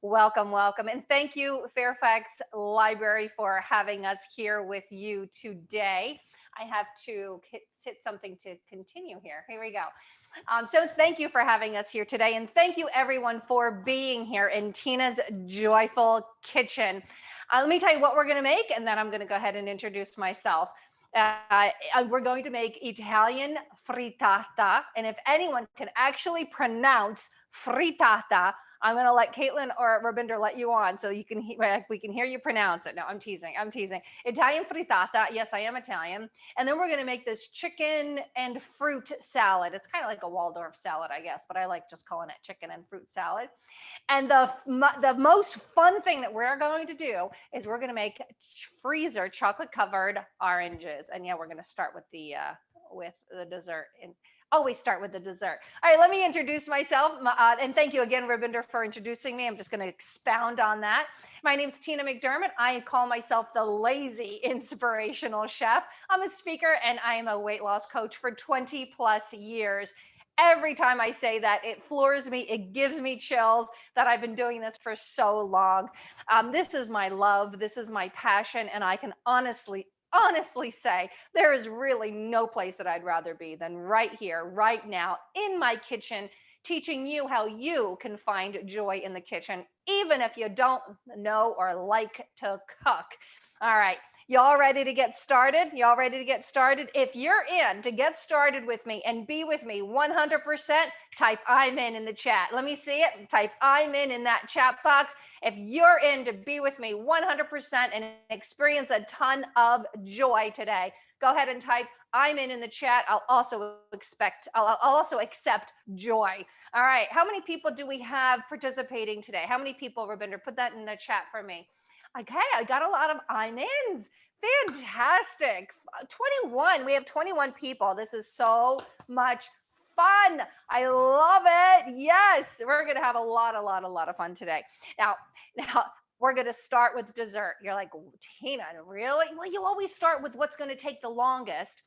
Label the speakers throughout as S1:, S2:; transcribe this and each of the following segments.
S1: Welcome, welcome. And thank you, Fairfax Library, for having us here with you today. I have to hit something to continue here. Here we go. So thank you for having us here today. And thank you, everyone, for being here in Tina's Joyful Kitchen. Let me tell you what we're going to make, and then I'm going to go ahead and introduce myself. We're going to make Italian frittata. And if anyone can actually pronounce frittata, I'm going to let Caitlin or Rabinder let you on so you can we can hear you pronounce it. No, I'm teasing. I'm teasing. Italian frittata. Yes, I am Italian. And then we're going to make this chicken and fruit salad. It's kind of like a Waldorf salad, I guess, but I like just calling it chicken and fruit salad. And the most fun thing that we're going to do is we're going to make freezer chocolate covered oranges. And yeah, we're going to start with the dessert. And always start with the dessert. All right, let me introduce myself. And thank you again, Rabinder, for introducing me. I'm just going to expound on that. My name is Tina McDermott. I call myself the lazy inspirational chef. I'm a speaker and I am a weight loss coach for 20 plus years. Every time I say that, it floors me. It gives me chills that I've been doing this for so long. This is my love. This is my passion. And I can honestly say there is really no place that I'd rather be than right here, right now, in my kitchen, teaching you how you can find joy in the kitchen, even if you don't know or like to cook. All right. Y'all ready to get started? Y'all ready to get started? If you're in to get started with me and be with me 100%, type I'm in the chat. Let me see it. Type I'm in that chat box. If you're in to be with me 100% and experience a ton of joy today, go ahead and type I'm in the chat. I'll also accept joy. All right. How many people do we have participating today? How many people, Rabinder? Put that in the chat for me. Okay, I got a lot of I'm-ins. Fantastic. 21. We have 21 people. This is so much fun. I love it. Yes, we're going to have a lot of fun today. Now we're going to start with dessert. You're like, Tina, really? Well, you always start with what's going to take the longest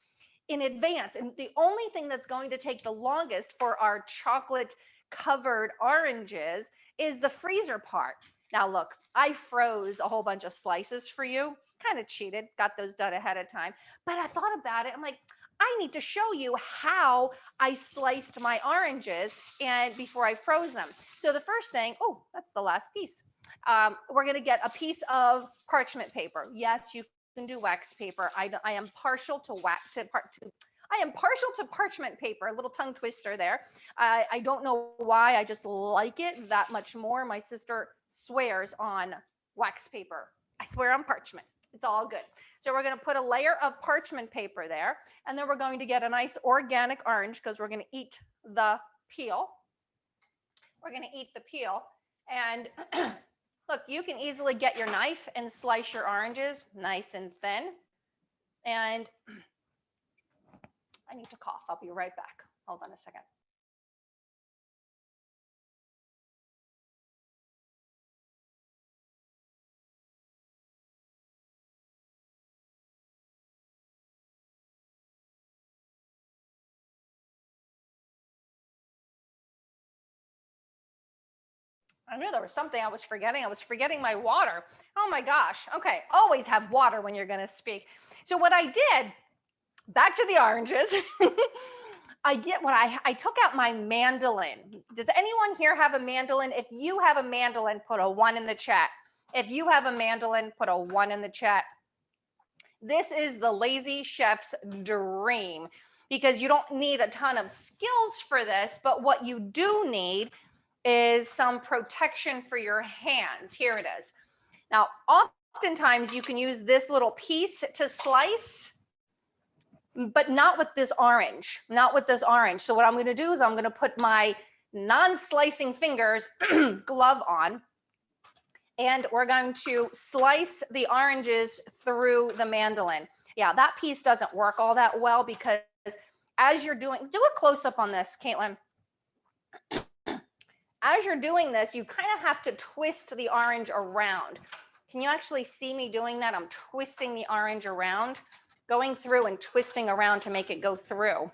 S1: in advance. And the only thing that's going to take the longest for our chocolate covered oranges is the freezer part. Now, look, I froze a whole bunch of slices for you. Kind of cheated, got those done ahead of time. But I thought about it. I'm like, I need to show you how I sliced my oranges and before I froze them. So the first thing, oh, that's the last piece. We're going to get a piece of parchment paper. Yes, you can do wax paper. I am partial to parchment paper, a little tongue twister there. I don't know why, I just like it that much more. My sister swears on wax paper. I swear on parchment. It's all good. So we're going to put a layer of parchment paper there, and then we're going to get a nice organic orange because we're going to eat the peel. We're going to eat the peel. And look, you can easily get your knife and slice your oranges nice and thin. And I need to cough. I'll be right back. Hold on a second. I knew there was something I was forgetting. I was forgetting my water. Oh my gosh. Okay. Always have water when you're going to speak. So what I did, back to the oranges. I took out my mandolin. Does anyone here have a mandolin? If you have a mandolin, put a 1 in the chat. If you have a mandolin, put a 1 in the chat. This is the lazy chef's dream because you don't need a ton of skills for this, but what you do need is some protection for your hands. Here it is. Now, oftentimes you can use this little piece to slice, but not with this orange, not with this orange. So what I'm going to do is I'm going to put my non-slicing fingers glove on, and we're going to slice the oranges through the mandolin. Yeah, that piece doesn't work all that well because as you're doing, do a close-up on this, Caitlin. As you're doing this, you kind of have to twist the orange around. Can you actually see me doing that? I'm twisting the orange around, going through and twisting around to make it go through.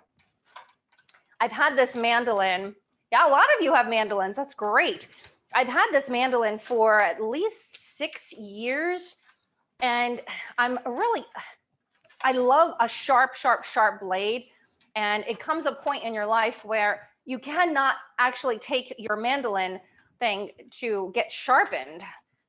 S1: I've had this mandolin. Yeah, a lot of you have mandolins. That's great. I've had this mandolin for at least 6 years, and I love a sharp, sharp, sharp blade. And it comes a point in your life where you cannot actually take your mandolin thing to get sharpened.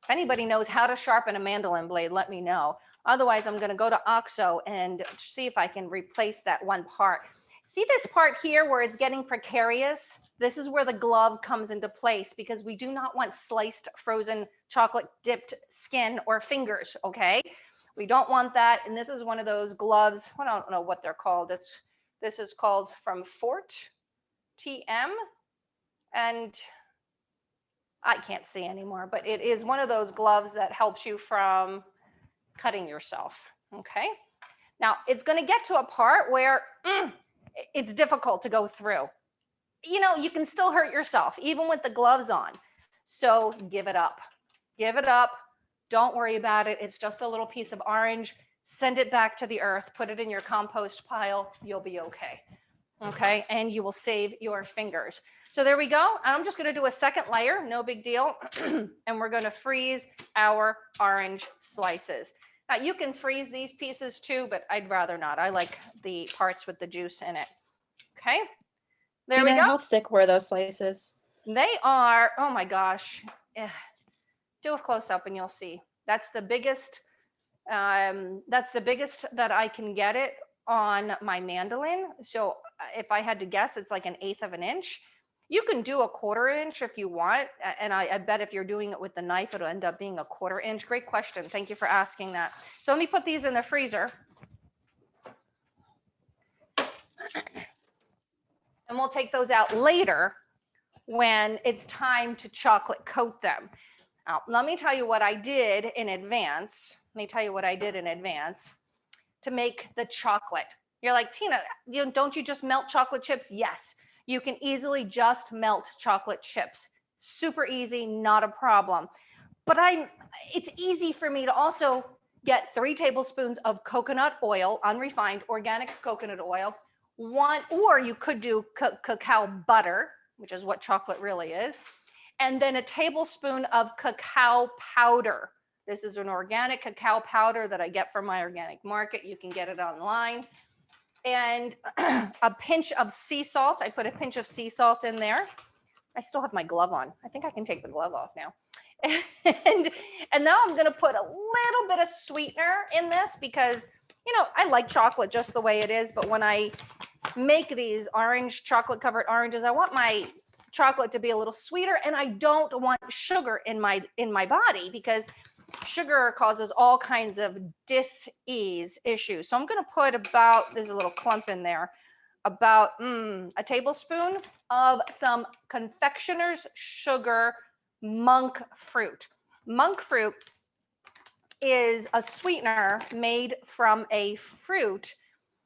S1: If anybody knows how to sharpen a mandolin blade, let me know. Otherwise, I'm going to go to OXO and see if I can replace that one part. See this part here where it's getting precarious? This is where the glove comes into place, because we do not want sliced frozen chocolate dipped skin or fingers, okay? We don't want that. And this is one of those gloves. I don't know what they're called. This is called from Fort TM, and I can't see anymore, but it is one of those gloves that helps you from cutting yourself. Okay. Now it's going to get to a part where it's difficult to go through. You know, you can still hurt yourself even with the gloves on. So give it up. Give it up. Don't worry about it. It's just a little piece of orange. Send it back to the earth. Put it in your compost pile. You'll be okay. Okay. And you will save your fingers. So there we go. I'm just going to do a second layer. No big deal. And we're going to freeze our orange slices. Now you can freeze these pieces too, but I'd rather not. I like the parts with the juice in it. Okay. There we go.
S2: How thick were those slices?
S1: They are, oh my gosh. Do a close up and you'll see. That's the biggest that I can get it on my mandolin. So if I had to guess, it's like 1/8 of an inch. You can do 1/4 inch if you want. And I bet if you're doing it with the knife, it'll end up being 1/4 inch. Great question. Thank you for asking that. So let me put these in the freezer. And we'll take those out later when it's time to chocolate coat them. Now, let me tell you what I did in advance. To make the chocolate. You're like, Tina, don't you just melt chocolate chips? Yes, you can easily just melt chocolate chips. Super easy, not a problem. But it's easy for me to also get 3 tablespoons of coconut oil, unrefined organic coconut oil, or you could do cacao butter, which is what chocolate really is, and then a tablespoon of cacao powder. This is an organic cacao powder that I get from my organic market. You can get it online. And a pinch of sea salt. I put a pinch of sea salt in there. I still have my glove on. I think I can take the glove off now. And now I'm going to put a little bit of sweetener in this because, I like chocolate just the way it is. But when I make these orange chocolate covered oranges, I want my chocolate to be a little sweeter, and I don't want sugar in my body because sugar causes all kinds of dis-ease issues. So I'm going to put there's a little clump in there, about a tablespoon of some confectioner's sugar monk fruit. Monk fruit is a sweetener made from a fruit,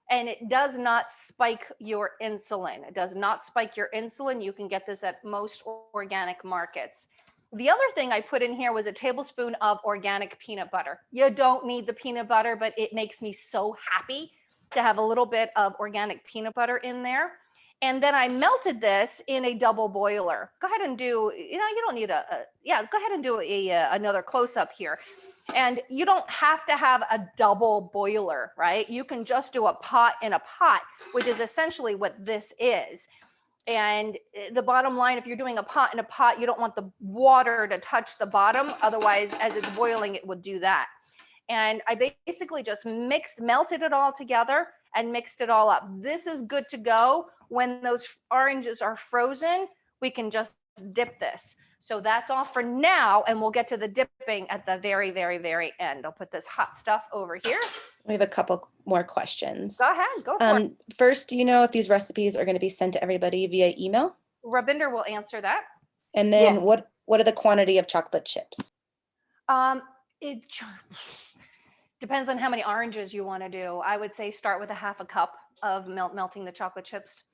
S1: and it does not spike your insulin. It does not spike your insulin. You can get this at most organic markets. The other thing I put in here was a tablespoon of organic peanut butter. You don't need the peanut butter, but it makes me so happy to have a little bit of organic peanut butter in there. And then I melted this in a double boiler. Go ahead and do, you don't need go ahead and do another close up here. And you don't have to have a double boiler, right? You can just do a pot in a pot, which is essentially what this is. And the bottom line, if you're doing a pot in a pot, you don't want the water to touch the bottom. Otherwise, as it's boiling, it would do that. And I basically just melted it all together and mixed it all up. This is good to go. When those oranges are frozen, we can just dip this. So that's all for now. And we'll get to the dipping at the very, very, very end. I'll put this hot stuff over here.
S2: We have a couple more questions.
S1: Go ahead, go for it.
S2: First, do you know if these recipes are going to be sent to everybody via email?
S1: Rabinder will answer that.
S2: And then
S1: Yes.
S2: what are the quantity of chocolate chips?
S1: It depends on how many oranges you want to do. I would say start with 1/2 cup of melting the chocolate chips.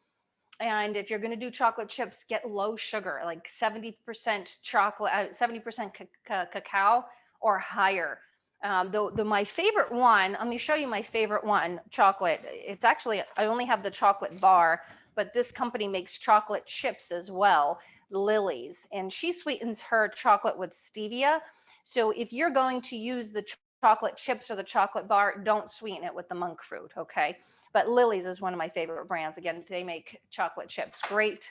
S1: And if you're going to do chocolate chips, get low sugar, like 70% chocolate, 70% cacao or higher. My favorite one, let me show you my favorite one, chocolate. It's actually, I only have the chocolate bar, but this company makes chocolate chips as well. Lily's, and she sweetens her chocolate with stevia. So if you're going to use the chocolate chips or the chocolate bar, don't sweeten it with the monk fruit, okay? But Lily's is one of my favorite brands. Again, they make chocolate chips. Great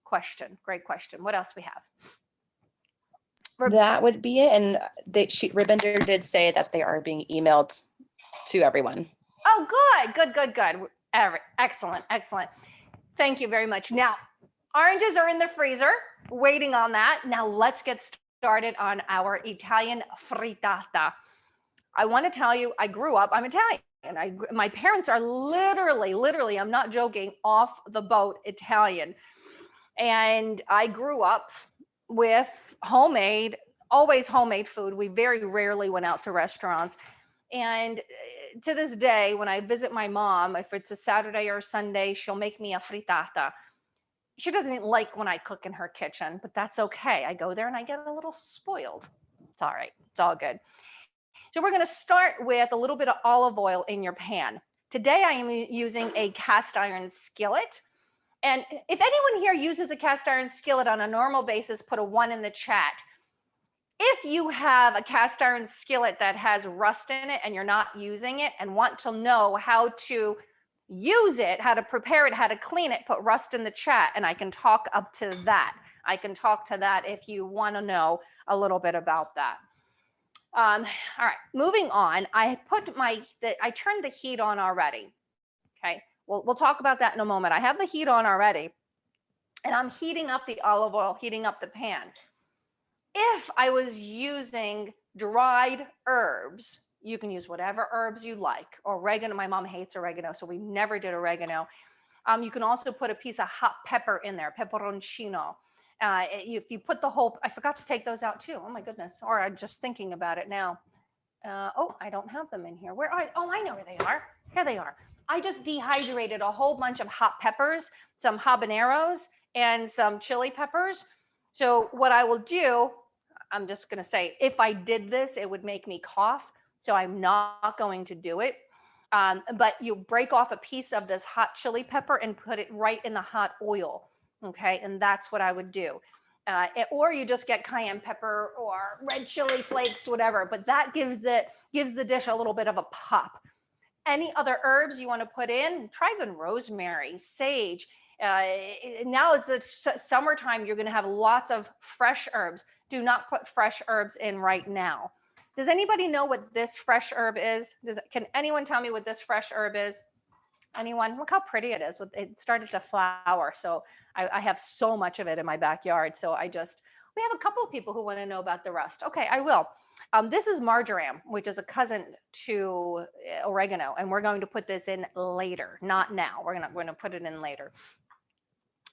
S1: question. Great question. What else we have?
S2: That would be it. And Ribbender did say that they are being emailed to everyone.
S1: Oh, good. Excellent. Thank you very much. Now, oranges are in the freezer, waiting on that. Now let's get started on our Italian frittata. I want to tell you, I grew up, I'm Italian. My parents are literally, I'm not joking, off the boat Italian. And I grew up with always homemade food. We very rarely went out to restaurants. And to this day, when I visit my mom, if it's a Saturday or Sunday, she'll make me a frittata. She doesn't like when I cook in her kitchen, but that's okay. I go there and I get a little spoiled. It's all right. It's all good. So we're going to start with a little bit of olive oil in your pan. Today I am using a cast iron skillet. And if anyone here uses a cast iron skillet on a normal basis, put a 1 in the chat. If you have a cast iron skillet that has rust in it and you're not using it and want to know how to use it, how to prepare it, how to clean it, put rust in the chat and I can talk up to that. I can talk to that if you want to know a little bit about that. All right, moving on. I turned the heat on already. Okay, we'll talk about that in a moment. I have the heat on already and I'm heating up the olive oil, heating up the pan. If I was using dried herbs, you can use whatever herbs you like. Oregano, my mom hates oregano, so we never did oregano. You can also put a piece of hot pepper in there, pepperoncino. If you put the whole, I forgot to take those out too. Oh my goodness. Or I'm just thinking about it now. Oh, I don't have them in here. Where are, oh, I know where they are. Here they are. I just dehydrated a whole bunch of hot peppers, some habaneros, and some chili peppers. So what I will do, I'm just going to say, if I did this, it would make me cough. So I'm not going to do it. But you break off a piece of this hot chili pepper and put it right in the hot oil. Okay. And that's what I would do. Or you just get cayenne pepper or red chili flakes, whatever. But that gives the dish a little bit of a pop. Any other herbs you want to put in? Try even rosemary, sage. Now it's the summertime. You're going to have lots of fresh herbs. Do not put fresh herbs in right now. Does anybody know what this fresh herb is? Can anyone tell me what this fresh herb is? Anyone? Look how pretty it is. It started to flower. So I have so much of it in my backyard. So we have a couple of people who want to know about the rust. Okay, I will. This is marjoram, which is a cousin to oregano. And we're going to put this in later, not now. We're going to put it in later.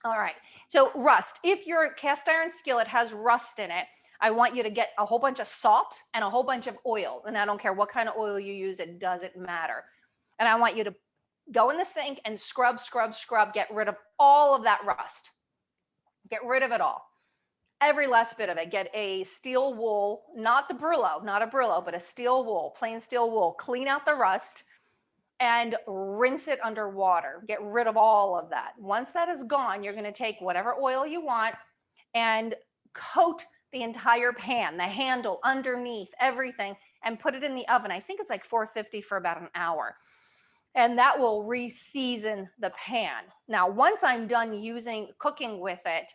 S1: All right. So rust. If your cast iron skillet has rust in it, I want you to get a whole bunch of salt and a whole bunch of oil. And I don't care what kind of oil you use, it doesn't matter. And I want you to go in the sink and scrub, get rid of all of that rust. Get rid of it all. Every last bit of it. Get a steel wool, not a Brillo, but a steel wool, plain steel wool. Clean out the rust and rinse it under water. Get rid of all of that. Once that is gone, you're going to take whatever oil you want and coat the entire pan, the handle, underneath, everything, and put it in the oven. I think it's like 450 for about an hour. And that will re-season the pan. Now, once I'm done cooking with it,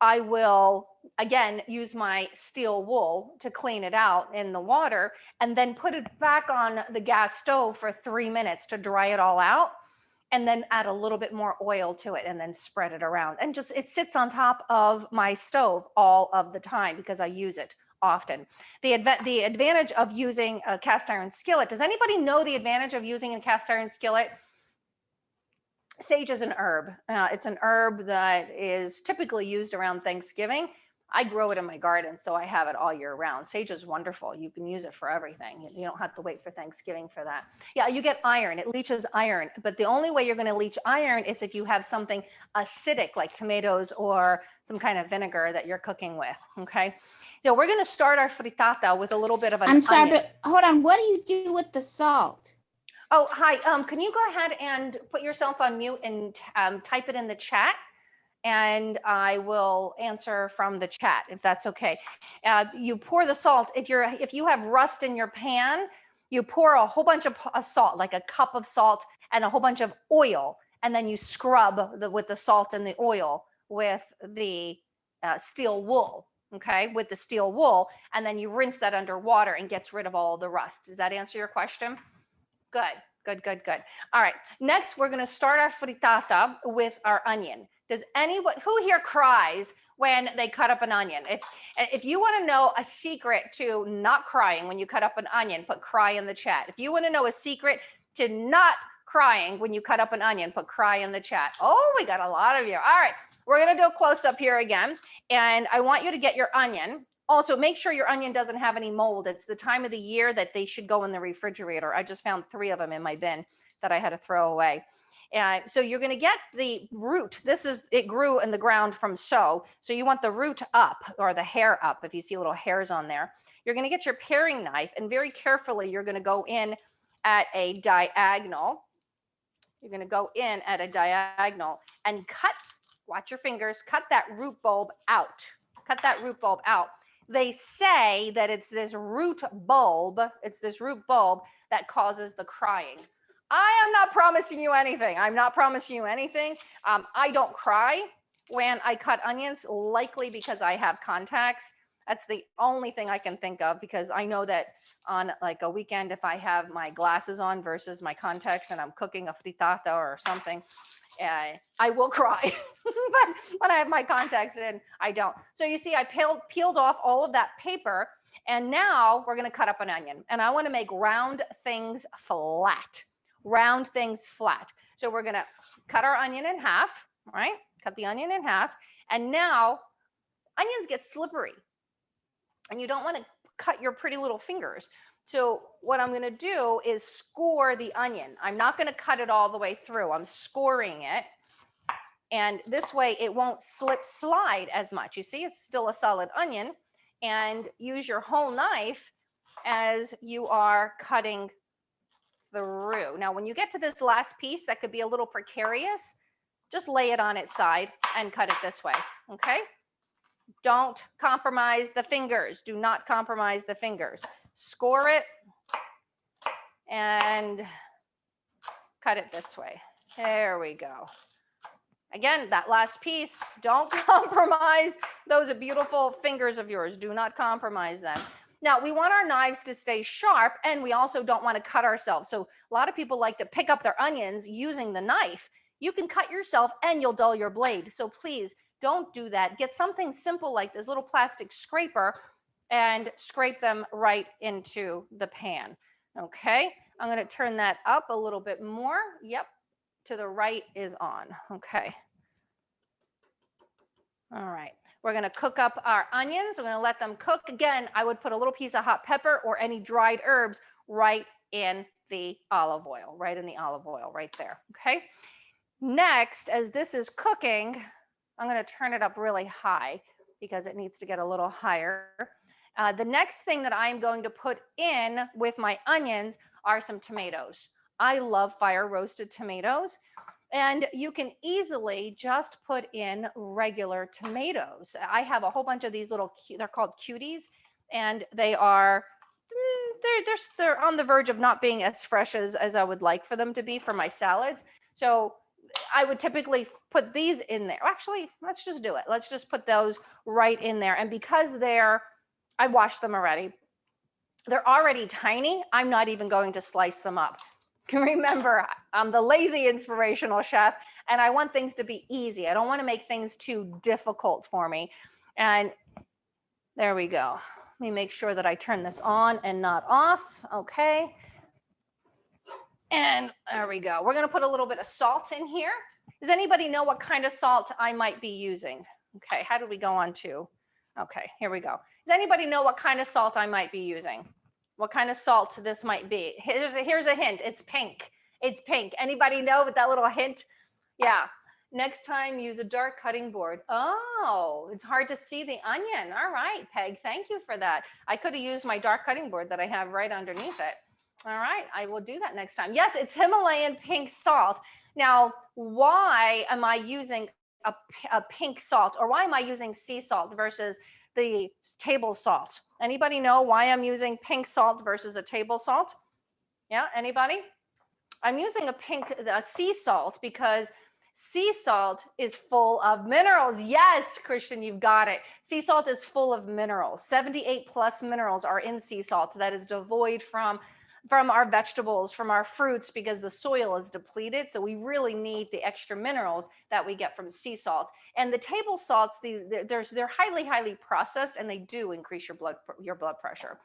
S1: I will, again, use my steel wool to clean it out in the water and then put it back on the gas stove for 3 minutes to dry it all out. And then add a little bit more oil to it and then spread it around. And it sits on top of my stove all of the time because I use it often. The advantage of using a cast iron skillet, does anybody know the advantage of using a cast iron skillet? Sage is an herb. It's an herb that is typically used around Thanksgiving. I grow it in my garden, so I have it all year round. Sage is wonderful. You can use it for everything. You don't have to wait for Thanksgiving for that. Yeah, you get iron. It leaches iron. But the only way you're going to leach iron is if you have something acidic like tomatoes or some kind of vinegar that you're cooking with. Okay. So we're going to start our frittata with a little bit of an
S3: I'm sorry,
S1: onion.
S3: but hold on. What do you do with the salt?
S1: Oh, hi. Can you go ahead and put yourself on mute and type it in the chat? and I will answer from the chat if that's okay. You pour the salt. If you have rust in your pan, you pour a whole bunch of salt, like a cup of salt and a whole bunch of oil, and then you scrub with the salt and the oil with the steel wool. Okay, with the steel wool, and then you rinse that under water and gets rid of all the rust. Does that answer your question? Good, good, good, good. All right, next we're gonna start our frittata with our onion. Does anyone, who here cries when they cut up an onion? If you wanna know a secret to not crying when you cut up an onion, put cry in the chat. If you wanna know a secret to not crying when you cut up an onion, put cry in the chat. Oh, we got a lot of you. All right, we're gonna do a close up here again. And I want you to get your onion. Also, make sure your onion doesn't have any mold. It's the time of the year that they should go in the refrigerator. I just found 3 of them in my bin that I had to throw away. So you're gonna get the root. It grew in the ground from sow. So you want the root up or the hair up if you see little hairs on there. You're gonna get your paring knife and very carefully you're gonna go in at a diagonal. You're gonna go in at a diagonal and cut, watch your fingers, cut that root bulb out. Cut that root bulb out. They say that it's this root bulb that causes the crying. I am not promising you anything. I'm not promising you anything. I don't cry when I cut onions, likely because I have contacts. That's the only thing I can think of, because I know that on like a weekend, if I have my glasses on versus my contacts and I'm cooking a frittata or something, I will cry. But when I have my contacts in, I don't. So you see, I peeled off all of that paper, and now we're going to cut up an onion. And I want to make round things flat. Round things flat. So we're going to cut our onion in half, right? Cut the onion in half. And now onions get slippery, and you don't want to cut your pretty little fingers. So what I'm going to do is score the onion. I'm not going to cut it all the way through. I'm scoring it. And this way it won't slide as much. You see, it's still a solid onion. And use your whole knife as you are cutting through. Now, when you get to this last piece that could be a little precarious, just lay it on its side and cut it this way, okay? Don't compromise the fingers. Do not compromise the fingers. Score it and cut it this way. There we go. Again, that last piece, don't compromise. Those are beautiful fingers of yours. Do not compromise them. Now, we want our knives to stay sharp, and we also don't want to cut ourselves. So a lot of people like to pick up their onions using the knife. You can cut yourself and you'll dull your blade. So please don't do that. Get something simple like this little plastic scraper and scrape them right into the pan. Okay, I'm going to turn that up a little bit more. Yep, to the right is on. Okay. All right. We're going to cook up our onions. We're going to let them cook. Again, I would put a little piece of hot pepper or any dried herbs right in the olive oil, right there. Okay. Next, as this is cooking, I'm going to turn it up really high because it needs to get a little higher. The next thing that I'm going to put in with my onions are some tomatoes. I love fire roasted tomatoes, and you can easily just put in regular tomatoes. I have a whole bunch of these little, they're called cuties, and they are, they're on the verge of not being as fresh as I would like for them to be for my salads. So I would typically put these in there. Actually, let's just do it. Let's just put those right in there. And because I washed them already, they're already tiny, I'm not even going to slice them up. Remember, I'm the lazy inspirational chef, and I want things to be easy. I don't want to make things too difficult for me. And there we go. Let me make sure that I turn this on and not off. Okay. And there we go. We're going to put a little bit of salt in here. Does anybody know what kind of salt I might be using? Okay, how did we go on to? Okay, here we go. Does anybody know what kind of salt I might be using? What kind of salt this might be? Here's a hint. It's pink. It's pink. Anybody know with that little hint? Yeah. Next time, use a dark cutting board. Oh, it's hard to see the onion. All right, Peg, thank you for that. I could have used my dark cutting board that I have right underneath it. All right, I will do that next time. Yes, it's Himalayan pink salt. Now, why am I using a pink salt, or why am I using sea salt versus the table salt? Anybody know why I'm using pink salt versus a table salt? Yeah, anybody? I'm using a sea salt because sea salt is full of minerals. Yes, Christian, you've got it. Sea salt is full of minerals. 78 plus minerals are in sea salt that is devoid from our vegetables, from our fruits, because the soil is depleted. So we really need the extra minerals that we get from sea salt. And the table salts, they're highly, highly processed, and they do increase your blood pressure.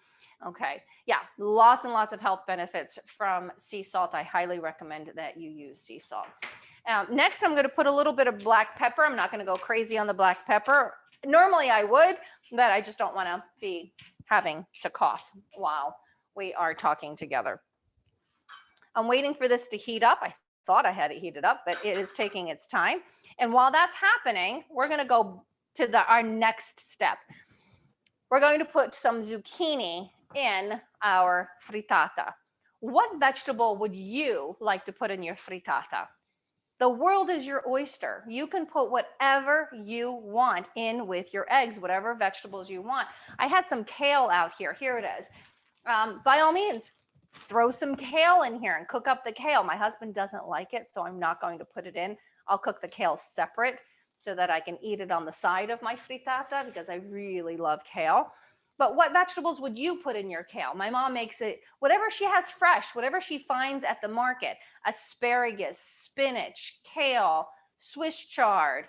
S1: Okay, yeah, lots and lots of health benefits from sea salt. I highly recommend that you use sea salt. Next, I'm going to put a little bit of black pepper. I'm not going to go crazy on the black pepper. Normally I would, but I just don't want to be having to cough while we are talking together. I'm waiting for this to heat up. I thought I had it heated up, but it is taking its time. And while that's happening, we're going to go to our next step. We're going to put some zucchini in our frittata. What vegetable would you like to put in your frittata? The world is your oyster. You can put whatever you want in with your eggs, whatever vegetables you want. I had some kale out here. Here it is. By all means, throw some kale in here and cook up the kale. My husband doesn't like it, so I'm not going to put it in. I'll cook the kale separate so that I can eat it on the side of my frittata because I really love kale. But what vegetables would you put in your kale? My mom makes it, whatever she has fresh, whatever she finds at the market, asparagus, spinach, kale, Swiss chard,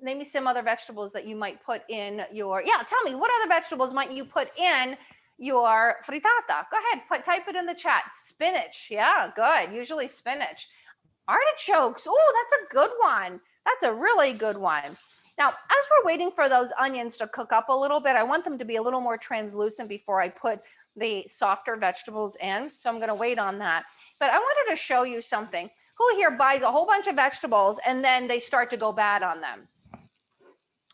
S1: maybe some other vegetables that you might put in your, tell me, what other vegetables might you put in your frittata? Go ahead, type it in the chat. Spinach, yeah, good, usually spinach. Artichokes, oh, that's a good one. That's a really good one. Now, as we're waiting for those onions to cook up a little bit, I want them to be a little more translucent before I put the softer vegetables in. So I'm going to wait on that. But I wanted to show you something. Who here buys a whole bunch of vegetables and then they start to go bad on them?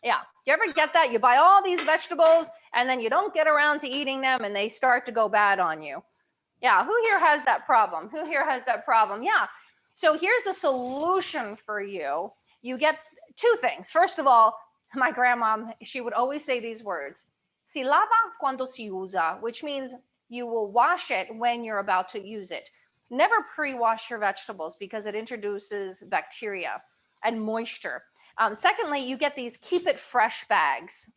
S1: Yeah. You ever get that? You buy all these vegetables and then you don't get around to eating them and they start to go bad on you. Yeah. Who here has that problem? Who here has that problem? Yeah. So here's a solution for you. You get two things. First of all, my grandma, she would always say these words, si lava cuando si usa, which means you will wash it when you're about to use it. Never pre-wash your vegetables because it introduces bacteria and moisture. Secondly, you get these keep it fresh bags.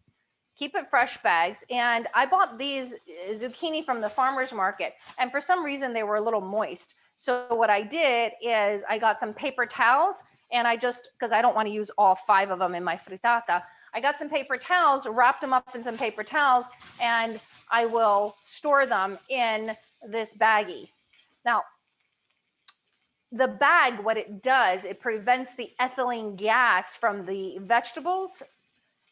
S1: Keep it fresh bags. And I bought these zucchini from the farmer's market. And for some reason, they were a little moist. So what I did is I got some paper towels. And I just, because I don't want to use all 5 of them in my frittata, I got some paper towels, wrapped them up in some paper towels, and I will store them in this baggie. Now, the bag, what it does, it prevents the ethylene gas from the vegetables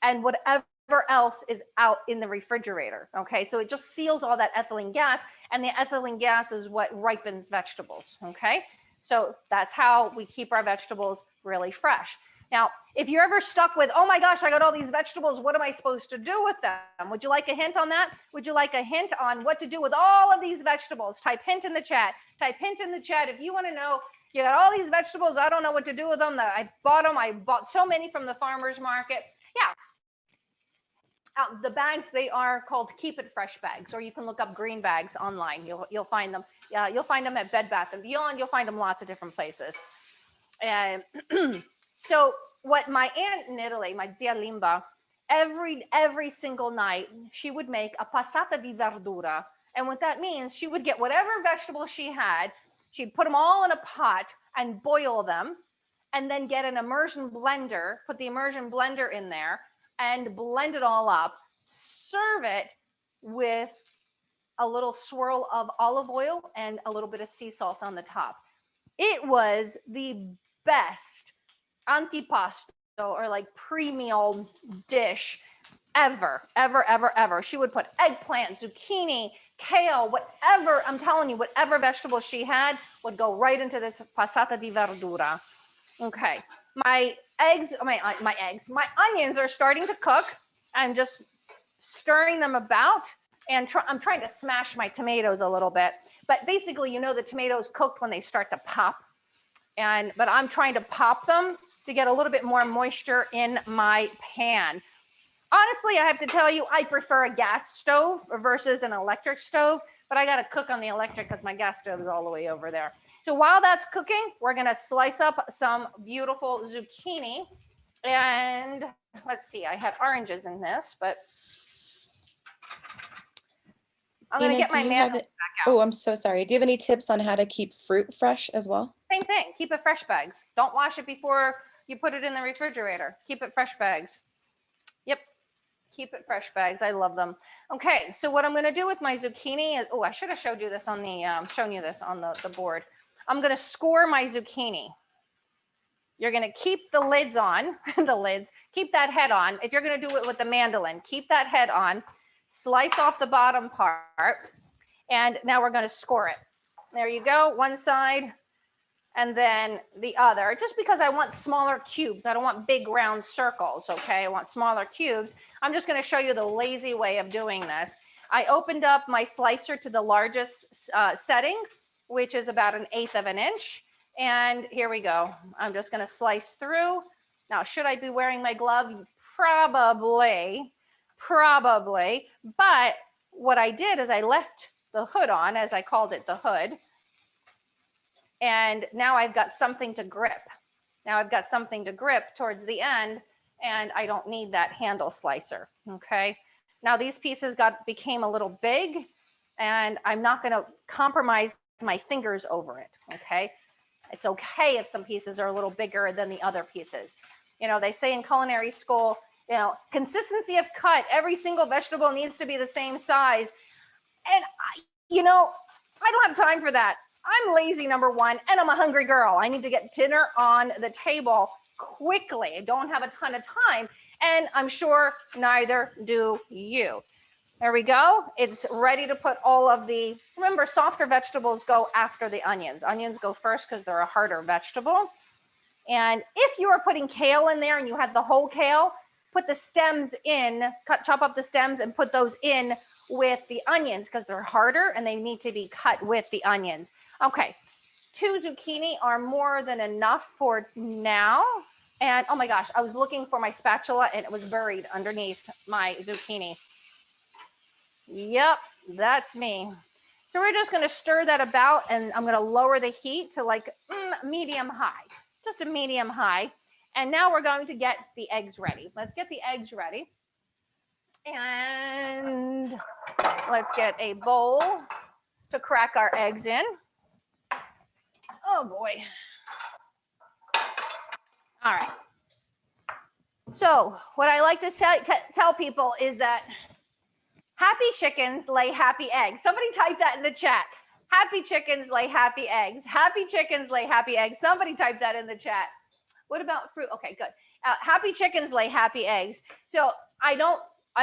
S1: and whatever else is out in the refrigerator. Okay, so it just seals all that ethylene gas, and the ethylene gas is what ripens vegetables. Okay. So that's how we keep our vegetables really fresh. Now, if you're ever stuck with, oh my gosh, I got all these vegetables, what am I supposed to do with them? Would you like a hint on that? Would you like a hint on what to do with all of these vegetables? Type hint in the chat. Type hint in the chat if you want to know, you got all these vegetables, I don't know what to do with them. I bought so many from the farmer's market. Yeah. The bags, they are called Keep It Fresh bags, or you can look up green bags online. You'll find them. You'll find them at Bed Bath & Beyond. You'll find them lots of different places. And so what my aunt in Italy, my zia Limba, every single night, she would make a passata di verdura. And what that means, she would get whatever vegetable she had, she'd put them all in a pot and boil them, and then get an immersion blender, put the immersion blender in there, and blend it all up, serve it with a little swirl of olive oil and a little bit of sea salt on the top. It was the best antipasto or like pre-meal dish ever. She would put eggplant, zucchini, kale, whatever, I'm telling you, whatever vegetable she had would go right into this passata di verdura. Okay. My onions are starting to cook. I'm just stirring them about, and I'm trying to smash my tomatoes a little bit. But basically, the tomatoes cooked when they start to pop. But I'm trying to pop them to get a little bit more moisture in my pan. Honestly, I have to tell you, I prefer a gas stove versus an electric stove, but I got to cook on the electric because my gas stove is all the way over there. So while that's cooking, we're going to slice up some beautiful zucchini. And let's see, I had oranges in this, but I'm going to
S2: Tina,
S1: get my
S2: do you have
S1: mandolin
S2: it?
S1: back out.
S2: Oh, I'm so sorry. Do you have any tips on how to keep fruit fresh as well?
S1: Same thing, keep it fresh bags. Don't wash it before you put it in the refrigerator. Keep it fresh bags. Yep, keep it fresh bags. I love them. Okay, so what I'm going to do with my zucchini is, oh, I should have showed you this on the, shown you this on the board. I'm going to score my zucchini. You're going to keep the lids on, the lids, keep that head on. If you're going to do it with the mandolin, keep that head on, slice off the bottom part, and now we're going to score it. There you go, one side, and then the other, just because I want smaller cubes. I don't want big round circles, okay? I want smaller cubes. I'm just gonna show you the lazy way of doing this. I opened up my slicer to the largest setting, which is about 1/8 of an inch. And here we go. I'm just gonna slice through. Now, should I be wearing my glove? Probably, but what I did is I left the hood on, as I called it, the hood. And now I've got something to grip. Now I've got something to grip towards the end, and I don't need that handle slicer, okay? Now these pieces became a little big, and I'm not gonna compromise my fingers over it, okay? It's okay if some pieces are a little bigger than the other pieces. You know, they say in culinary school, you know, consistency of cut, every single vegetable needs to be the same size. And you know, I don't have time for that. I'm lazy, number one, and I'm a hungry girl. I need to get dinner on the table quickly. I don't have a ton of time, and I'm sure neither do you. There we go. It's ready to put all of the, remember, softer vegetables go after the onions. Onions go first because they're a harder vegetable. And if you are putting kale in there and you had the whole kale, put the stems in, chop up the stems and put those in with the onions because they're harder and they need to be cut with the onions. Okay, 2 zucchini are more than enough for now. And oh my gosh, I was looking for my spatula and it was buried underneath my zucchini. Yep, that's me. So we're just going to stir that about, and I'm going to lower the heat to like medium high, just a medium high. And now we're going to get the eggs ready. Let's get the eggs ready. And let's get a bowl to crack our eggs in. Oh boy. All right. So what I like to tell people is that happy chickens lay happy eggs. Somebody type that in the chat. Happy chickens lay happy eggs. Happy chickens lay happy eggs. Somebody type that in the chat. What about fruit? Okay, good. Happy chickens lay happy eggs. So I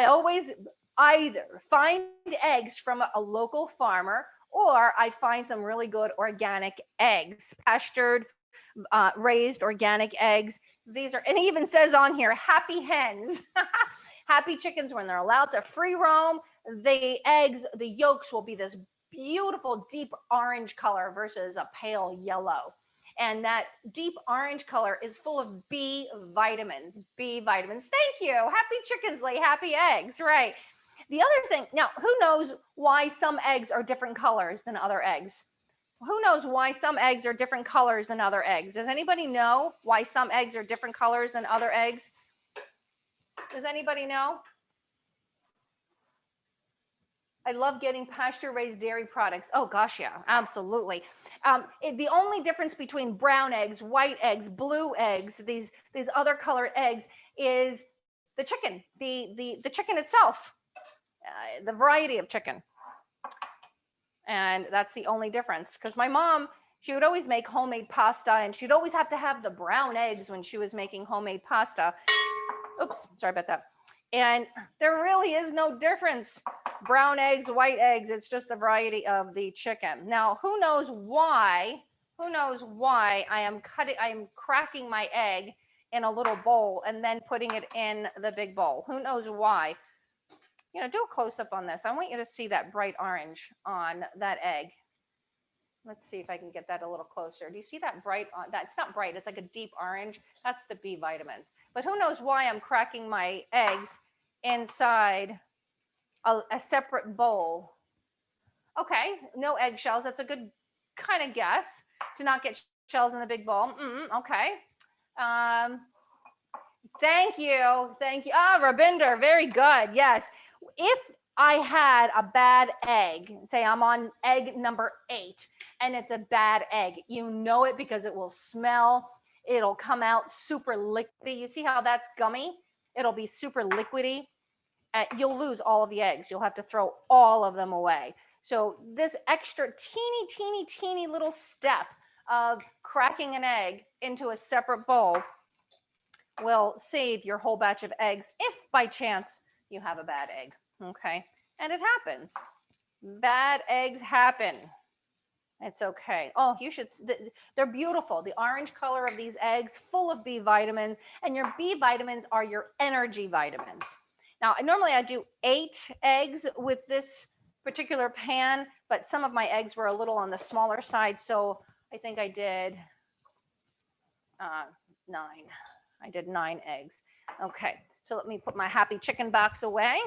S1: always either find eggs from a local farmer, or I find some really good organic eggs, pastured, raised organic eggs. These are, and it even says on here, happy hens. Happy chickens, when they're allowed to free roam, the eggs, the yolks will be this beautiful deep orange color versus a pale yellow. And that deep orange color is full of B vitamins. B vitamins. Thank you. Happy chickens lay happy eggs. Right. The other thing, now, who knows why some eggs are different colors than other eggs? Who knows why some eggs are different colors than other eggs? Does anybody know why some eggs are different colors than other eggs? Does anybody know? I love getting pasture-raised dairy products. Oh gosh, yeah, absolutely. The only difference between brown eggs, white eggs, blue eggs, these other colored eggs, is the chicken, the chicken itself, the variety of chicken. And that's the only difference. Because my mom, she would always make homemade pasta, and she'd always have to have the brown eggs when she was making homemade pasta. Oops, sorry about that. And there really is no difference. Brown eggs, white eggs, it's just the variety of the chicken. Now, who knows why I am cracking my egg in a little bowl and then putting it in the big bowl? Who knows why? You know, do a close up on this. I want you to see that bright orange on that egg. Let's see if I can get that a little closer. Do you see that bright? That's not bright. It's like a deep orange. That's the B vitamins. But who knows why I'm cracking my eggs inside a separate bowl. Okay, no eggshells. That's a good kind of guess to not get shells in the big bowl. Okay. Thank you. Thank you. Ah, Rabinder, very good. Yes. If I had a bad egg, say I'm on egg number 8 and it's a bad egg, you know it because it will smell. It'll come out super liquidy. You see how that's gummy? It'll be super liquidy. You'll lose all of the eggs. You'll have to throw all of them away. So this extra teeny little step of cracking an egg into a separate bowl will save your whole batch of eggs if by chance you have a bad egg. Okay. And it happens. Bad eggs happen. It's okay. Oh, you should, they're beautiful. The orange color of these eggs, full of B vitamins, and your B vitamins are your energy vitamins. Now, normally I do 8 eggs with this particular pan, but some of my eggs were a little on the smaller side, so I think I did 9. I did 9 eggs. Okay, so let me put my happy chicken box away.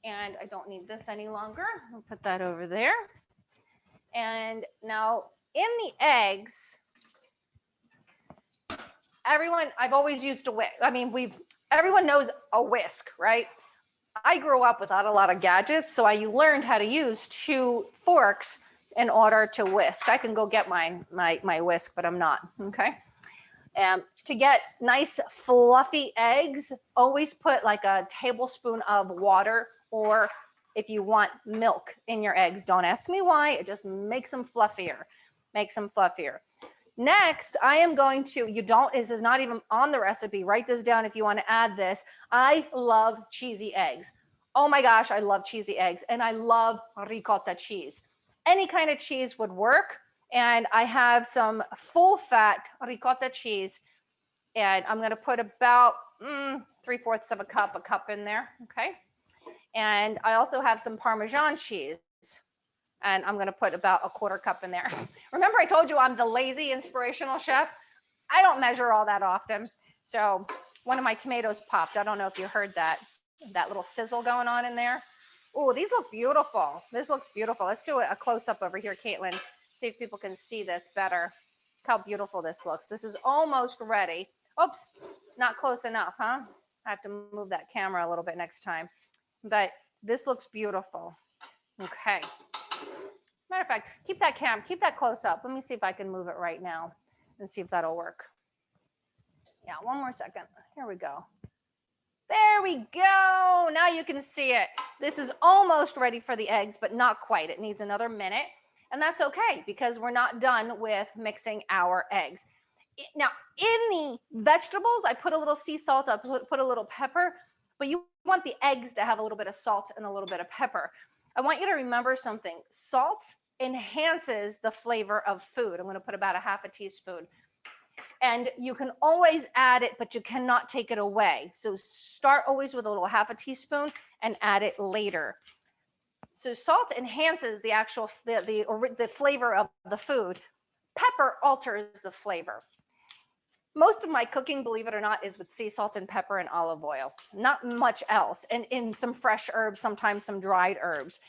S1: And I don't need this any longer. I'll put that over there. And now in the eggs, everyone, I've always used a whisk. I mean, everyone knows a whisk, right? I grew up without a lot of gadgets, so I learned how to use 2 forks in order to whisk. I can go get my whisk, but I'm not, okay? To get nice fluffy eggs, always put like a tablespoon of water, or if you want milk in your eggs, don't ask me why, it just makes them fluffier, Next, I am going to, this is not even on the recipe, write this down if you want to add this. I love cheesy eggs. Oh my gosh, I love cheesy eggs, and I love ricotta cheese. Any kind of cheese would work, and I have some full fat ricotta cheese, and I'm going to put about 3/4 of a cup in there, okay? And I also have some Parmesan cheese, and I'm going to put about a 1/4 cup in there. Remember I told you I'm the lazy inspirational chef? I don't measure all that often. So one of my tomatoes popped. I don't know if you heard that little sizzle going on in there. Oh, these look beautiful. This looks beautiful. Let's do a close-up over here, Caitlin. See if people can see this better. Look how beautiful this looks. This is almost ready. Oops, not close enough, huh? I have to move that camera a little bit next time. But this looks beautiful. Okay. Matter of fact, keep that close up. Let me see if I can move it right now and see if that'll work. Yeah, one more second. Here we go. There we go. Now you can see it. This is almost ready for the eggs, but not quite. It needs another minute. And that's okay because we're not done with mixing our eggs. Now, in the vegetables, I put a little sea salt, I put a little pepper, but you want the eggs to have a little bit of salt and a little bit of pepper. I want you to remember something. Salt enhances the flavor of food. I'm going to put about a 1/2 teaspoon. And you can always add it, but you cannot take it away. So start always with a little 1/2 teaspoon and add it later. So salt enhances the actual the flavor of the food. Pepper alters the flavor. Most of my cooking, believe it or not, is with sea salt and pepper and olive oil. Not much else. And in some fresh herbs, sometimes some dried herbs.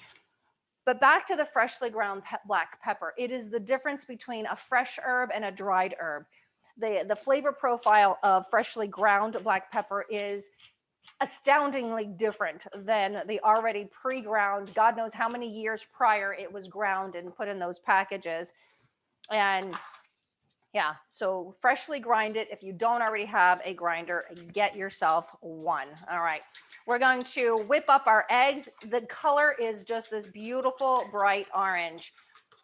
S1: But back to the freshly ground black pepper. It is the difference between a fresh herb and a dried herb. The flavor profile of freshly ground black pepper is astoundingly different than the already pre-ground, God knows how many years prior it was ground and put in those packages. And yeah, so freshly grind it. If you don't already have a grinder, get yourself one. All right, we're going to whip up our eggs. The color is just this beautiful bright orange.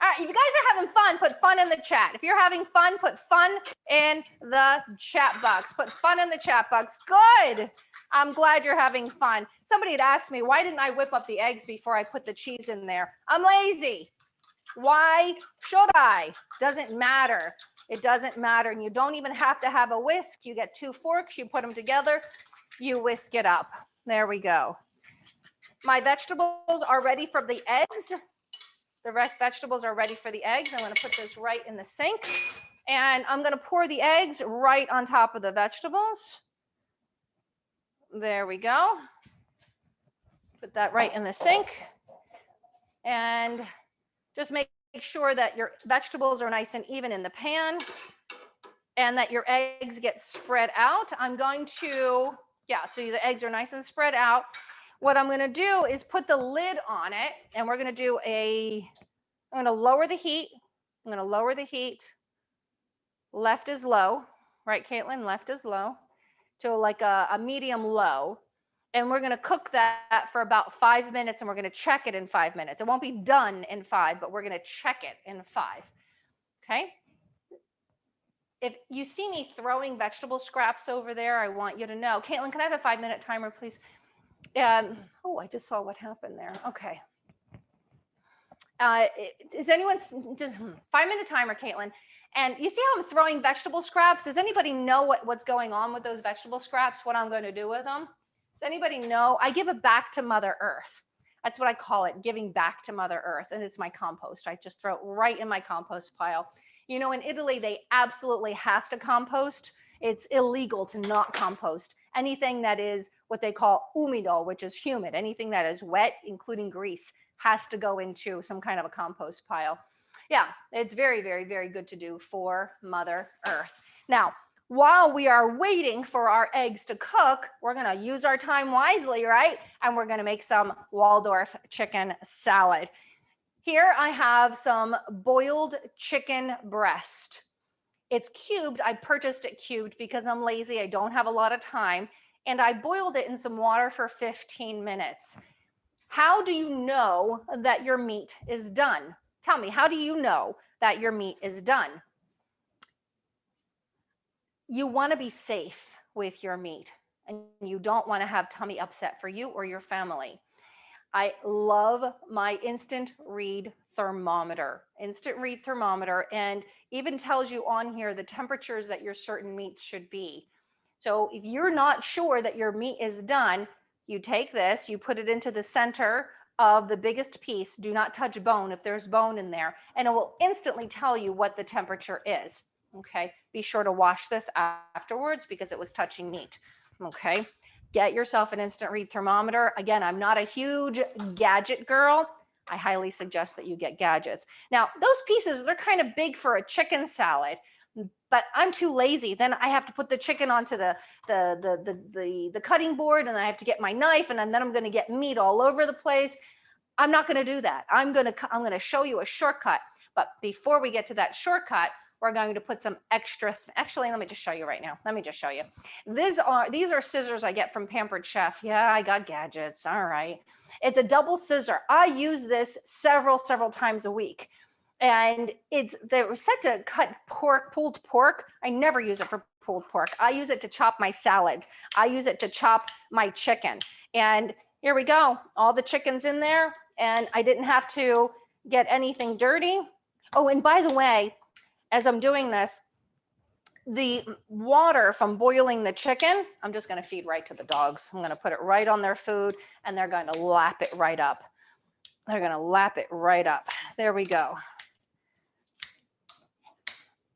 S1: All right, if you guys are having fun, put fun in the chat. If you're having fun, put fun in the chat box. Put fun in the chat box. Good. I'm glad you're having fun. Somebody had asked me, why didn't I whip up the eggs before I put the cheese in there? I'm lazy. Why should I? Doesn't matter. It doesn't matter. And you don't even have to have a whisk. You get 2 forks, you put them together, you whisk it up. There we go. My vegetables are ready for the eggs. The vegetables are ready for the eggs. I'm going to put this right in the sink. And I'm going to pour the eggs right on top of the vegetables. There we go. Put that right in the sink. And just make sure that your vegetables are nice and even in the pan and that your eggs get spread out. I'm going to, so the eggs are nice and spread out. What I'm going to do is put the lid on it, and we're going to do I'm going to lower the heat. I'm going to lower the heat. Left is low, right, Caitlin? Left is low to like a medium low. And we're going to cook that for about 5 minutes, and we're going to check it in 5 minutes. It won't be done in 5, but we're going to check it in 5. Okay? If you see me throwing vegetable scraps over there, I want you to know. Caitlin, can I have a 5-minute timer, please? Oh, I just saw what happened there. Okay. Is anyone, just 5-minute timer, Caitlin. And you see how I'm throwing vegetable scraps? Does anybody know what's going on with those vegetable scraps, what I'm going to do with them? Does anybody know? I give it back to Mother Earth. That's what I call it, giving back to Mother Earth. And it's my compost. I just throw it right in my compost pile. You know, in Italy, they absolutely have to compost. It's illegal to not compost. Anything that is what they call umido, which is humid, anything that is wet, including grease, has to go into some kind of a compost pile. Yeah, it's very, very, very good to do for Mother Earth. Now, while we are waiting for our eggs to cook, we're going to use our time wisely, right? And we're going to make some Waldorf chicken salad. Here I have some boiled chicken breast. It's cubed. I purchased it cubed because I'm lazy. I don't have a lot of time. And I boiled it in some water for 15 minutes. How do you know that your meat is done? Tell me, how do you know that your meat is done? You want to be safe with your meat, and you don't want to have tummy upset for you or your family. I love my instant read thermometer. Instant read thermometer, and even tells you on here the temperatures that your certain meats should be. So if you're not sure that your meat is done, you take this, you put it into the center of the biggest piece. Do not touch bone if there's bone in there, and it will instantly tell you what the temperature is. Okay, be sure to wash this afterwards because it was touching meat. Okay, get yourself an instant read thermometer. Again, I'm not a huge gadget girl. I highly suggest that you get gadgets. Now, those pieces, they're kind of big for a chicken salad, but I'm too lazy. Then I have to put the chicken onto the cutting board, and then I have to get my knife, and then I'm going to get meat all over the place. I'm not going to do that. I'm going to show you a shortcut. But before we get to that shortcut, we're going to put some extra, actually, let me just show you right now. Let me just show you. These are scissors I get from Pampered Chef. Yeah, I got gadgets. All right. It's a double scissor. I use this several times a week. And they were set to cut pulled pork. I never use it for pulled pork. I use it to chop my salads. I use it to chop my chicken. And here we go. All the chicken's in there, and I didn't have to get anything dirty. Oh, and by the way, as I'm doing this, the water from boiling the chicken, I'm just going to feed right to the dogs. I'm going to put it right on their food, and they're going to lap it right up. They're going to lap it right up. There we go.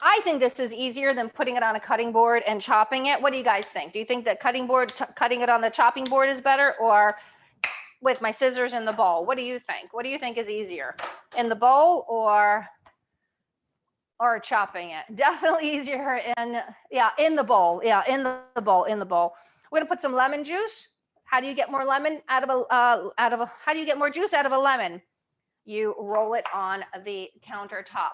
S1: I think this is easier than putting it on a cutting board and chopping it. What do you guys think? Do you think that cutting it on the chopping board is better, or with my scissors in the bowl? What do you think? What do you think is easier, in the bowl or chopping it? Definitely easier in the bowl. Yeah, in the bowl. We're gonna put some lemon juice. How do you get more lemon how do you get more juice out of a lemon? You roll it on the countertop.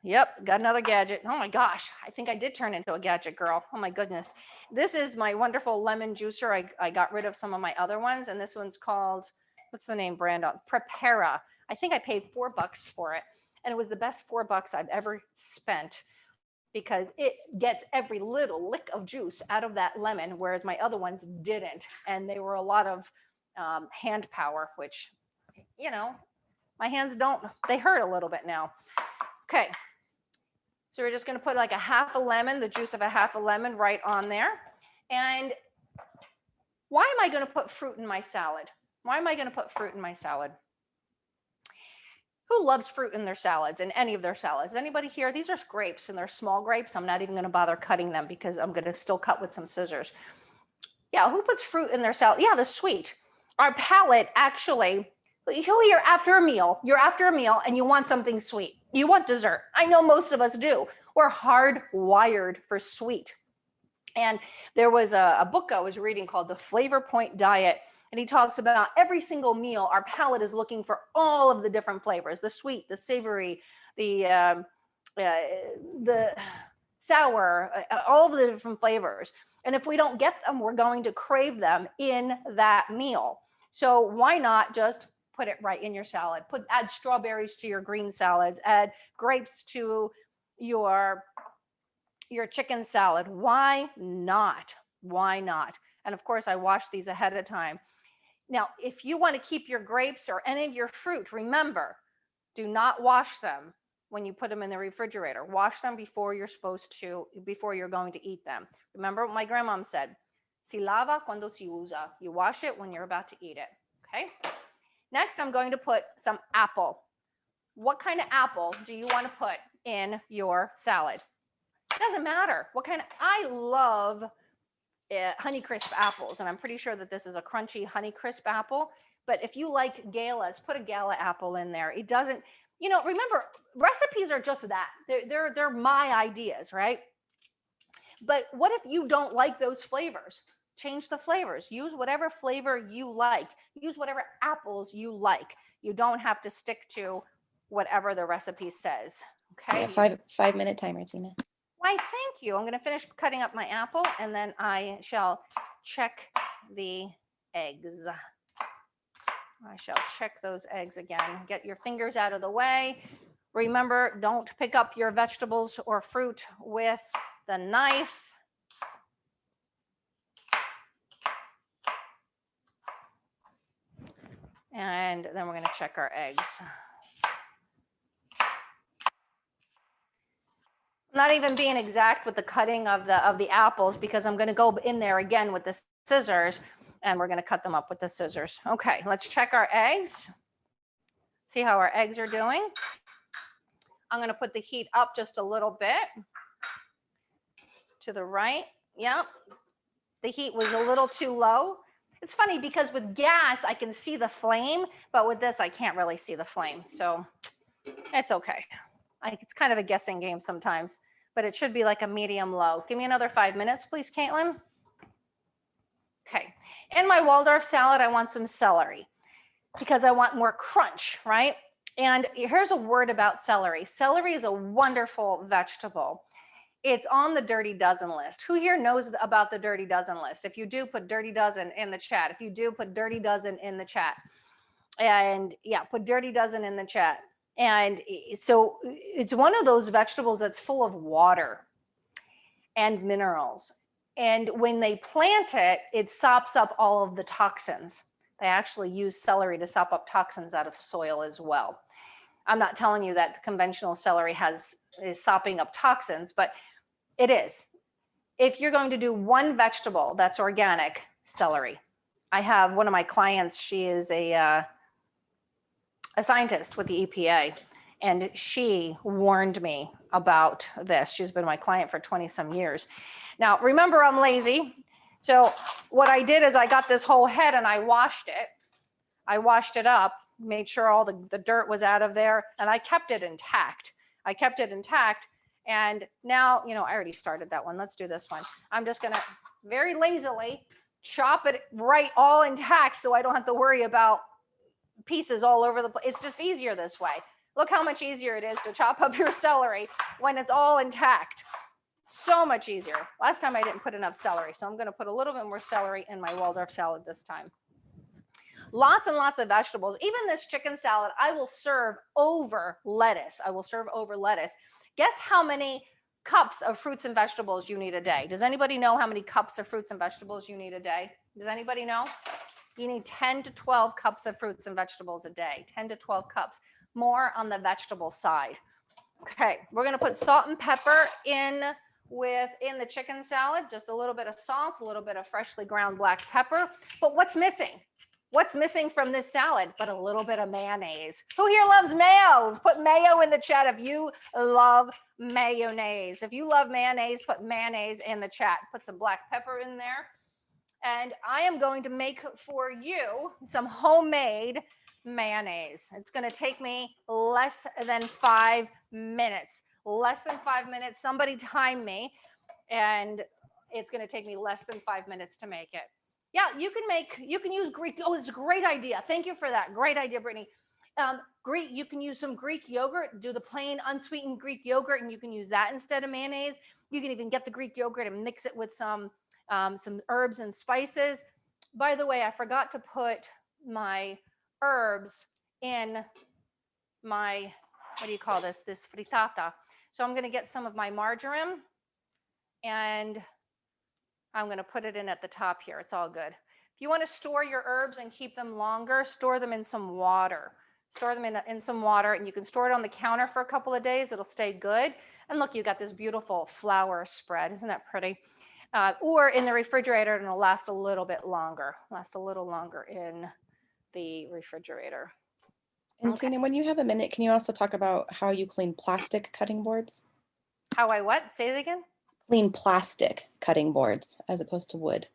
S1: Yep, got another gadget. Oh my gosh, I think I did turn into a gadget girl. Oh my goodness. This is my wonderful lemon juicer. I got rid of some of my other ones, and this one's called, what's the name brand on? Prepara. I think I paid $4 for it, and it was the best $4 I've ever spent because it gets every little lick of juice out of that lemon, whereas my other ones didn't, and they were a lot of hand power, which, you know, my hands they hurt a little bit now. Okay. So we're just going to put like a half a lemon, the juice of a half a lemon right on there. And why am I going to put fruit in my salad? Why am I going to put fruit in my salad? Who loves fruit in their salads, in any of their salads? Anybody here? These are grapes and they're small grapes. I'm not even going to bother cutting them because I'm going to still cut with some scissors. Yeah, who puts fruit in their salad? Yeah, the sweet. Our palate actually, you're after a meal and you want something sweet. You want dessert. I know most of us do. We're hardwired for sweet. And there was a book I was reading called The Flavor Point Diet. And he talks about every single meal, our palate is looking for all of the different flavors, the sweet, the savory, the sour, all of the different flavors. And if we don't get them, we're going to crave them in that meal. So why not just put it right in your salad? Add strawberries to your green salads, add grapes to your chicken salad. Why not? Why not? And of course, I wash these ahead of time. Now, if you want to keep your grapes or any of your fruit, remember, do not wash them when you put them in the refrigerator. Wash them before you're going to eat them. Remember what my grandmom said, si lava cuando se usa. You wash it when you're about to eat it, okay? Next, I'm going to put some apple. What kind of apple do you want to put in your salad? It doesn't matter what kind. I love Honeycrisp apples, and I'm pretty sure that this is a crunchy Honeycrisp apple. But if you like galas, put a gala apple in there. It doesn't, remember, recipes are just that. They're my ideas, right? But what if you don't like those flavors? Change the flavors. Use whatever flavor you like. Use whatever apples you like. You don't have to stick to whatever the recipe says. Okay.
S2: Yeah, 5-minute timer, Tina.
S1: Why, thank you. I'm going to finish cutting up my apple and then I shall check the eggs. I shall check those eggs again. Get your fingers out of the way. Remember, don't pick up your vegetables or fruit with the knife. And then we're going to check our eggs. Not even being exact with the cutting of the apples because I'm going to go in there again with the scissors and we're going to cut them up with the scissors. Okay, let's check our eggs. See how our eggs are doing. I'm going to put the heat up just a little bit to the right. Yep. The heat was a little too low. It's funny because with gas, I can see the flame, but with this, I can't really see the flame. So it's okay. It's kind of a guessing game sometimes, but it should be like a medium low. Give me another 5 minutes, please, Caitlin. Okay. In my Waldorf salad, I want some celery because I want more crunch, right? And here's a word about celery. Celery is a wonderful vegetable. It's on the Dirty Dozen list. Who here knows about the Dirty Dozen list? If you do, put Dirty Dozen in the chat. If you do, put Dirty Dozen in the chat. And yeah, put Dirty Dozen in the chat. And so it's one of those vegetables that's full of water and minerals. And when they plant it, it sops up all of the toxins. They actually use celery to sop up toxins out of soil as well. I'm not telling you that the conventional celery is sopping up toxins, but it is. If you're going to do one vegetable that's organic, celery. I have one of my clients, she is a scientist with the EPA, and she warned me about this. She's been my client for 20 some years. Now, remember, I'm lazy. So what I did is I got this whole head and I washed it. I washed it up, made sure all the dirt was out of there, and I kept it intact. And now, I already started that one. Let's do this one. I'm just going to very lazily chop it right all intact so I don't have to worry about pieces all over the place. It's just easier this way. Look how much easier it is to chop up your celery when it's all intact. So much easier. Last time I didn't put enough celery, so I'm going to put a little bit more celery in my Waldorf salad this time. Lots and lots of vegetables. Even this chicken salad, I will serve over lettuce. Guess how many cups of fruits and vegetables you need a day? Does anybody know how many cups of fruits and vegetables you need a day? Does anybody know? You need 10 to 12 cups of fruits and vegetables a day. 10 to 12 cups. More on the vegetable side. Okay, we're going to put salt and pepper in the chicken salad. Just a little bit of salt, a little bit of freshly ground black pepper. But what's missing? What's missing from this salad? But a little bit of mayonnaise. Who here loves mayo? Put mayo in the chat if you love mayonnaise. If you love mayonnaise, put mayonnaise in the chat. Put some black pepper in there. And I am going to make for you some homemade mayonnaise. It's going to take me less than 5 minutes. Less than 5 minutes. Somebody time me. And it's going to take me less than 5 minutes to make it. Yeah, you can use Greek. Oh, it's a great idea. Thank you for that. Great idea, Brittany. You can use some Greek yogurt, do the plain unsweetened Greek yogurt, and you can use that instead of mayonnaise. You can even get the Greek yogurt and mix it with some herbs and spices. By the way, I forgot to put my herbs in my, what do you call this? This frittata. So I'm going to get some of my margarine and I'm going to put it in at the top here. It's all good. If you want to store your herbs and keep them longer, store them in some water. Store them in some water, and you can store it on the counter for a couple of days. It'll stay good. And look, you got this beautiful flour spread. Isn't that pretty? Or in the refrigerator, and it'll last a little bit longer. Last a little longer in the refrigerator.
S2: And
S1: Okay.
S2: Tina, when you have a minute, can you also talk about how you clean plastic cutting boards?
S1: How I what? Say it again.
S2: Clean plastic cutting boards as opposed to wood.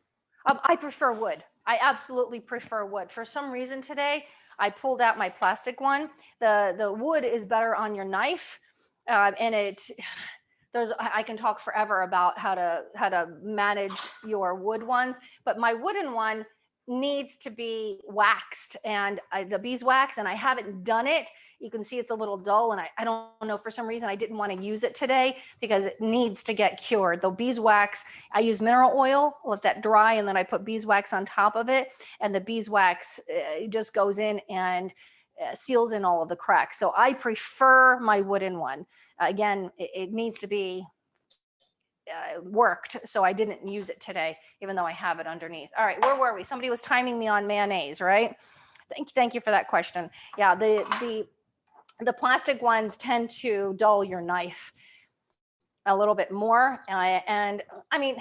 S1: I prefer wood. I absolutely prefer wood. For some reason today, I pulled out my plastic one. The wood is better on your knife, and I can talk forever about how to manage your wood ones, but my wooden one needs to be waxed, and the beeswax, and I haven't done it. You can see it's a little dull, and I don't know, for some reason I didn't want to use it today because it needs to get cured. The beeswax, I use mineral oil, let that dry, and then I put beeswax on top of it, and the beeswax just goes in and seals in all of the cracks. So I prefer my wooden one. Again, it needs to be worked, so I didn't use it today, even though I have it underneath. All right, where were we? Somebody was timing me on mayonnaise, right? Thank you for that question. Yeah, the plastic ones tend to dull your knife a little bit more, and I mean,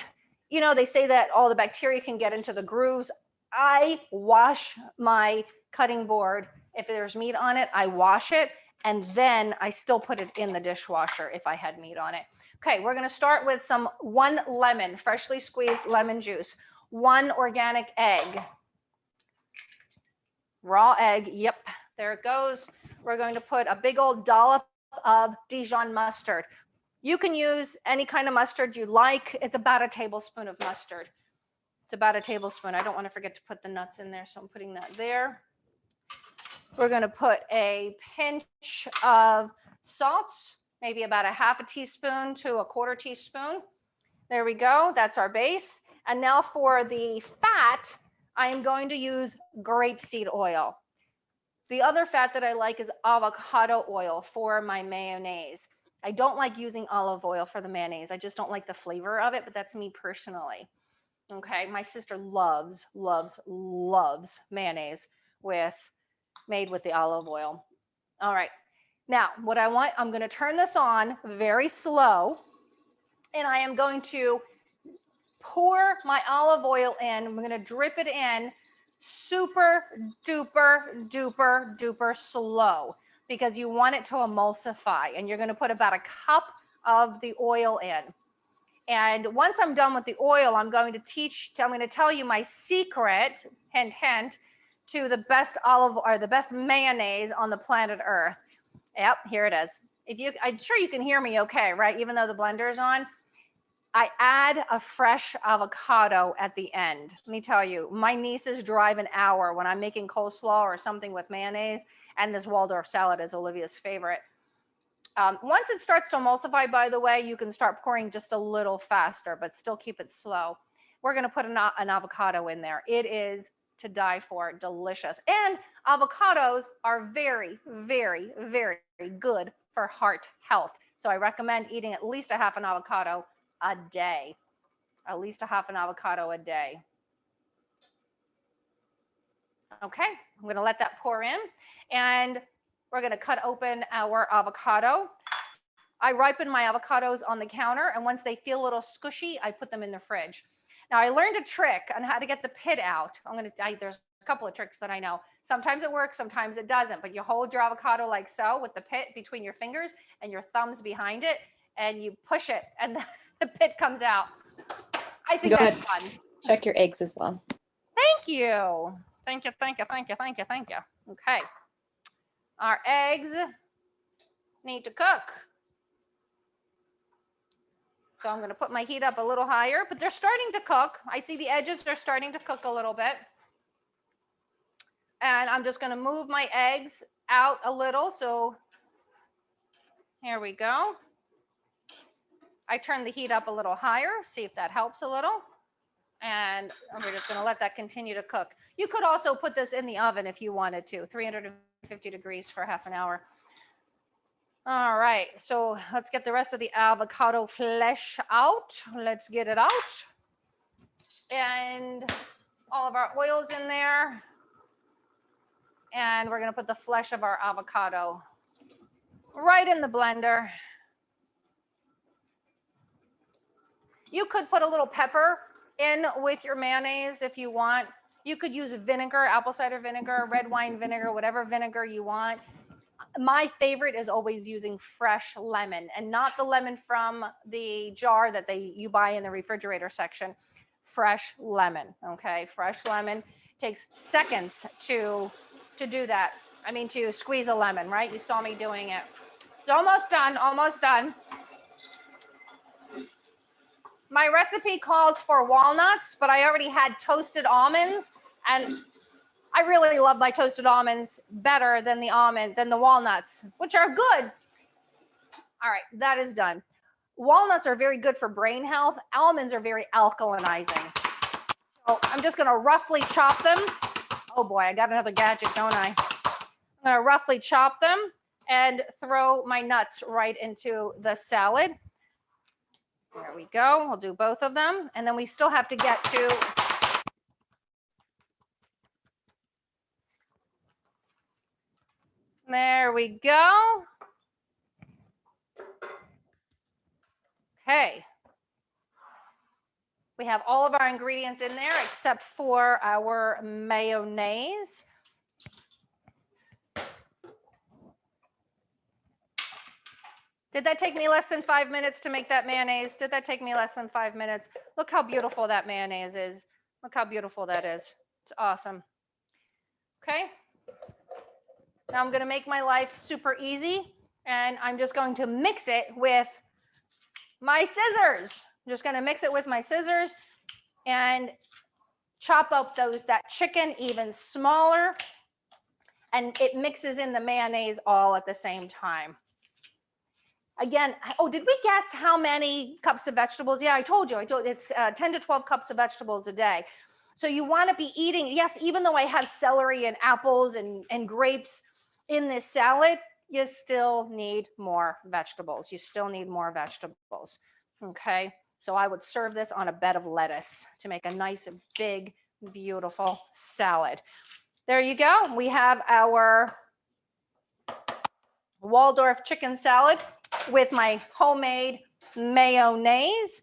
S1: you know, they say that all the bacteria can get into the grooves. I wash my cutting board. If there's meat on it, I wash it, and then I still put it in the dishwasher if I had meat on it. Okay, we're going to start with 1 lemon, freshly squeezed lemon juice, 1 organic egg, raw egg. Yep, there it goes. We're going to put a big old dollop of Dijon mustard. You can use any kind of mustard you like. It's about a tablespoon of mustard. It's about a tablespoon. I don't want to forget to put the nuts in there, so I'm putting that there. We're going to put a pinch of salt, maybe about a half a teaspoon to a quarter teaspoon. There we go. That's our base. And now for the fat, I am going to use grapeseed oil. The other fat that I like is avocado oil for my mayonnaise. I don't like using olive oil for the mayonnaise. I just don't like the flavor of it, but that's me personally. Okay, my sister loves mayonnaise made with the olive oil. All right. Now, what I want, I'm going to turn this on very slow, and I am going to pour my olive oil in. I'm going to drip it in super duper duper duper slow because you want it to emulsify, and you're going to put about a cup of the oil in. And once I'm done with the oil, I'm going to tell you my secret, hint, hint, to the best the best mayonnaise on the planet Earth. Yep, here it is. I'm sure you can hear me okay, right? Even though the blender is on. I add a fresh avocado at the end. Let me tell you, my nieces drive an hour when I'm making coleslaw or something with mayonnaise, and this Waldorf salad is Olivia's favorite. Once it starts to emulsify, by the way, you can start pouring just a little faster, but still keep it slow. We're going to put an avocado in there. It is to die for, delicious. And avocados are very, very, very good for heart health. So I recommend eating at least a half an avocado a day. At least a half an avocado a day. Okay, I'm going to let that pour in, and we're going to cut open our avocado. I ripen my avocados on the counter, and once they feel a little squishy, I put them in the fridge. Now, I learned a trick on how to get the pit out. There's a couple of tricks that I know. Sometimes it works, sometimes it doesn't, but you hold your avocado like so with the pit between your fingers and your thumbs behind it, and you push it and the pit comes out. I think
S2: Go
S1: that's
S2: ahead.
S1: fun.
S2: Check your eggs as well.
S1: Thank you. Thank you, thank you, thank you, thank you, thank you. Okay. Our eggs need to cook. So I'm going to put my heat up a little higher, but they're starting to cook. I see the edges are starting to cook a little bit. And I'm just going to move my eggs out a little. So here we go. I turn the heat up a little higher, see if that helps a little. And we're just going to let that continue to cook. You could also put this in the oven if you wanted to, 350 degrees for half an hour. All right, so let's get the rest of the avocado flesh out. Let's get it out. And all of our oils in there. And we're going to put the flesh of our avocado right in the blender. You could put a little pepper in with your mayonnaise if you want. You could use vinegar, apple cider vinegar, red wine vinegar, whatever vinegar you want. My favorite is always using fresh lemon, and not the lemon from the jar that you buy in the refrigerator section. Fresh lemon, okay? Fresh lemon takes seconds to do that. I mean, to squeeze a lemon, right? You saw me doing it. It's almost done, almost done. My recipe calls for walnuts, but I already had toasted almonds, and I really love my toasted almonds better than the walnuts, which are good. All right, that is done. Walnuts are very good for brain health. Almonds are very alkalinizing. So I'm just gonna roughly chop them. Oh boy, I got another gadget, don't I? I'm gonna roughly chop them and throw my nuts right into the salad. There we go, we'll do both of them. And then we still have to get to there we go. Okay. We have all of our ingredients in there except for our mayonnaise. Did that take me less than 5 minutes to make that mayonnaise? Did that take me less than 5 minutes? Look how beautiful that mayonnaise is. Look how beautiful that is. It's awesome. Okay. Now I'm going to make my life super easy, and I'm just going to mix it with my scissors. I'm just going to mix it with my scissors and chop up that chicken even smaller, and it mixes in the mayonnaise all at the same time. Again, oh, did we guess how many cups of vegetables? Yeah, I told you it's 10 to 12 cups of vegetables a day. So you want to be eating, yes, even though I have celery and apples and grapes in this salad, you still need more vegetables. You still need more vegetables, okay? So I would serve this on a bed of lettuce to make a nice, big, beautiful salad. There you go. We have our Waldorf chicken salad with my homemade mayonnaise.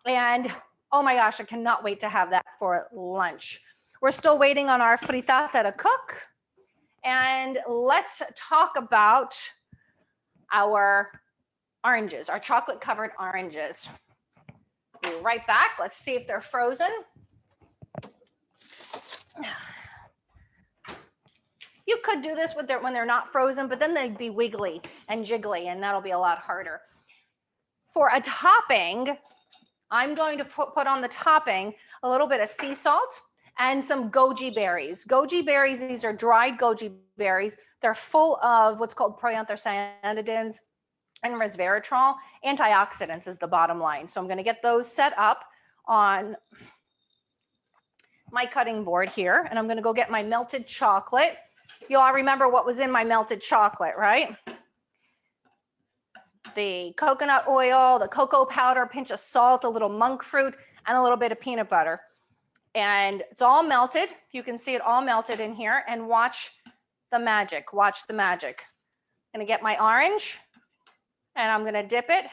S1: And oh my gosh, I cannot wait to have that for lunch. We're still waiting on our frittata to cook. And let's talk about our oranges, our chocolate covered oranges. Be right back. Let's see if they're frozen. You could do this with when they're not frozen, but then they'd be wiggly and jiggly, and that'll be a lot harder. For a topping, I'm going to put on the topping a little bit of sea salt and some goji berries. Goji berries, these are dried goji berries. They're full of what's called proanthocyanidins and resveratrol. Antioxidants is the bottom line. So I'm going to get those set up on my cutting board here, and I'm going to go get my melted chocolate. You all remember what was in my melted chocolate, right? The coconut oil, the cocoa powder, a pinch of salt, a little monk fruit, and a little bit of peanut butter. And it's all melted. You can see it all melted in here, and watch the magic. Watch the magic. I'm going to get my orange, and I'm going to dip it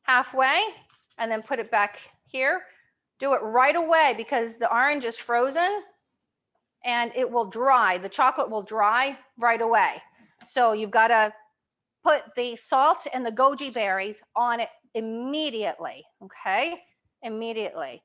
S1: halfway and then put it back here. Do it right away because the orange is frozen and it will dry. The chocolate will dry right away. So you've got to put the salt and the goji berries on it immediately, okay? Immediately.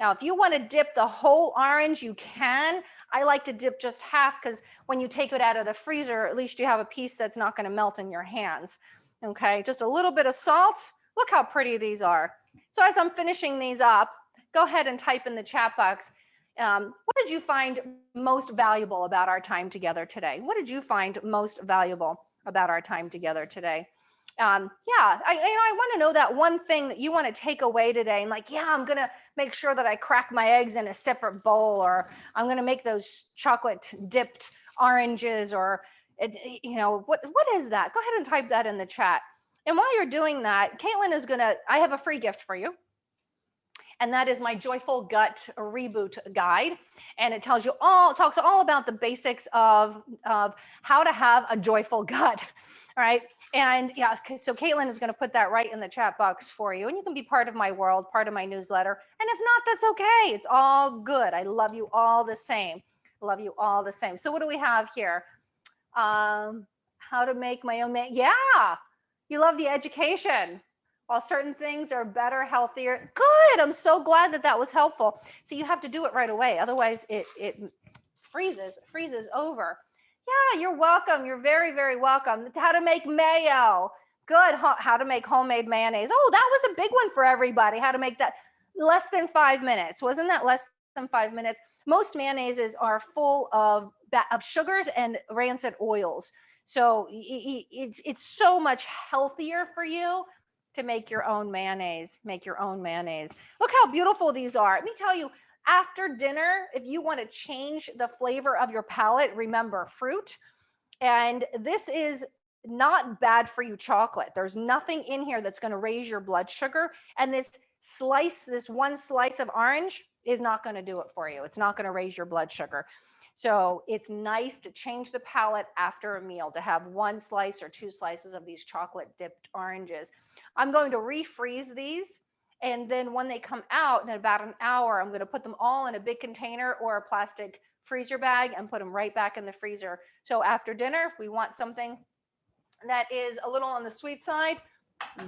S1: Now, if you want to dip the whole orange, you can. I like to dip just half because when you take it out of the freezer, at least you have a piece that's not going to melt in your hands. Okay, just a little bit of salt. Look how pretty these are. So as I'm finishing these up, go ahead and type in the chat box. What did you find most valuable about our time together today? What did you find most valuable about our time together today? Yeah, I want to know that one thing that you want to take away today, and like, yeah, I'm gonna make sure that I crack my eggs in a separate bowl, or I'm gonna make those chocolate dipped oranges, or you know, what is that? Go ahead and type that in the chat. And while you're doing that, Caitlin is gonna. I have a free gift for you. And that is my Joyful Gut Reboot Guide. And it tells you talks all about the basics of how to have a joyful gut. All right. And yeah, so Caitlin is going to put that right in the chat box for you. And you can be part of my world, part of my newsletter. And if not, that's okay. It's all good. I love you all the same. Love you all the same. So what do we have here? How to make my own. Yeah. You love the education. While certain things are better, healthier. Good. I'm so glad that that was helpful. So you have to do it right away. Otherwise, it freezes over. Yeah, you're welcome. You're very, very welcome. How to make mayo. Good. How to make homemade mayonnaise. Oh, that was a big one for everybody. How to make that less than 5 minutes. Wasn't that less than 5 minutes? Most mayonnaises are full of sugars and rancid oils. So it's so much healthier for you to make your own mayonnaise. Make your own mayonnaise. Look how beautiful these are. Let me tell you, after dinner, if you want to change the flavor of your palate, remember fruit. And this is not bad for you chocolate. There's nothing in here that's going to raise your blood sugar. And this one slice of orange is not going to do it for you. It's not going to raise your blood sugar. So it's nice to change the palate after a meal, to have 1 slice or 2 slices of these chocolate dipped oranges. I'm going to refreeze these. And then when they come out in about an hour, I'm going to put them all in a big container or a plastic freezer bag and put them right back in the freezer. So after dinner, if we want something that is a little on the sweet side,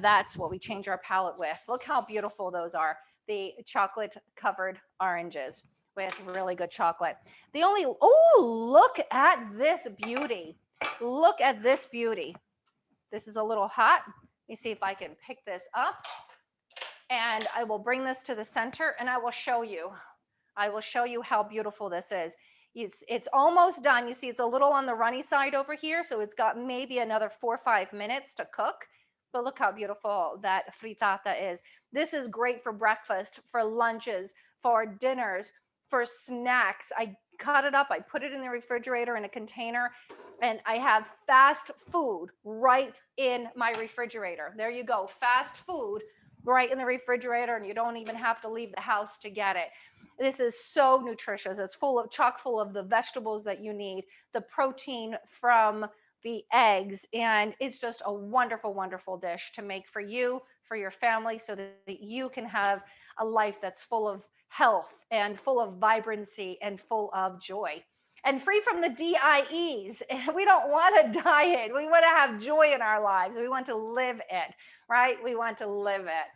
S1: that's what we change our palate with. Look how beautiful those are. The chocolate covered oranges with really good chocolate. Look at this beauty. Look at this beauty. This is a little hot. Let me see if I can pick this up. And I will bring this to the center and I will show you. I will show you how beautiful this is. It's almost done. You see, it's a little on the runny side over here. So it's got maybe another 4 or 5 minutes to cook. But look how beautiful that frittata is. This is great for breakfast, for lunches, for dinners, for snacks. I cut it up. I put it in the refrigerator in a container. And I have fast food right in my refrigerator. There you go. Fast food right in the refrigerator, and you don't even have to leave the house to get it. This is so nutritious. It's chock full of the vegetables that you need, the protein from the eggs, and it's just a wonderful, wonderful dish to make for you, for your family, so that you can have a life that's full of health and full of vibrancy and full of joy. And free from the DIEs. We don't want a diet. We want to have joy in our lives. We want to live it, right? We want to live it.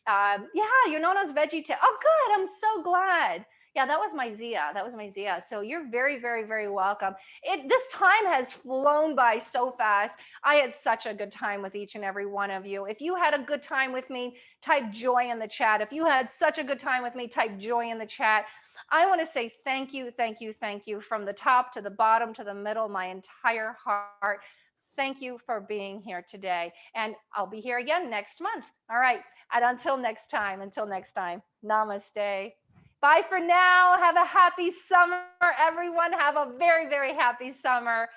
S1: Yeah, you're known as Veggie Tip. Oh, good. I'm so glad. Yeah, that was my Zia. That was my Zia. So you're very, very, very welcome. This time has flown by so fast. I had such a good time with each and every one of you. If you had a good time with me, type joy in the chat. If you had such a good time with me, type joy in the chat. I want to say thank you, thank you, thank you from the top to the bottom to the middle, my entire heart. Thank you for being here today. And I'll be here again next month. All right. And until next time, namaste. Bye for now. Have a happy summer, everyone. Have a very, very happy summer.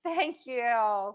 S1: Thank you.